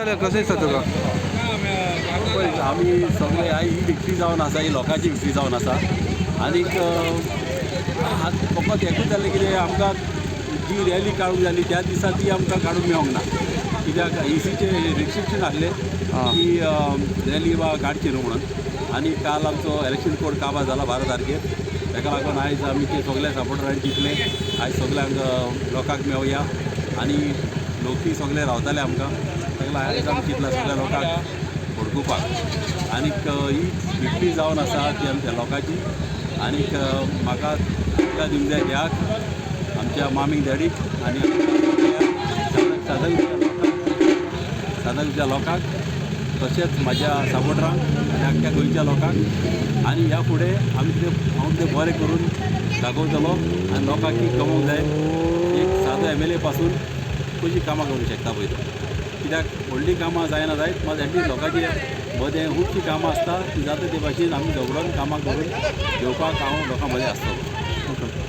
जाल्यार कशें दिसता तुका? पळय आमी सगळे ही विक्ट्री जावन आसा, ही लोकांची विक्ट्री जावन आसा. आनीक फकत एकूच जालें कितें आमकां जी रॅली काडूंक जाली त्या दिसा ती आमकां काडूंक मेळोंक ना. कित्याक इसीचे रिस्ट्रिक्शन आसले की रॅली वा काडची न्हू म्हणून. आनी काल आमचो इलेक्शन कोड काबार जाला 12 तारखेर. ताका लागून आयज आमी ते सगळे सपोर्टरांनी चिंतले आयज सगळ्यांक लोकांक मेळुया आनी लोकूय सगळे रावताले आमकां. ताका लागून आयज आमी चिंतला सगळ्या लोकांक भडकुपाक. आनीक ही विक्ट्री जावन आसा ती आमच्या लोकांची. आनीक म्हाका आमकां दिवंक जाय देवाक, आमच्या मामीक डॅडीक आनी सादरच्या लोकांक तशेंच म्हाज्या सपोर्टरांक आनी आख्ख्या गोंयच्या लोकांक. आनी ह्या फुडें आमी कितें बरें करून दाखयतलो आनी लोकांक कमोवंक जाय. एक सादो MLA पासून कशीं कामां करूंक शकता पळय, कित्याक व्हडलीं कामां जायना जायत मात एटलीस्ट लोकांची मदें खुबशीं कामां आसता ती जाता ते भाशेन आमी झगडून कामां करून घेवपाक हांव लोकां मदें आसतलो.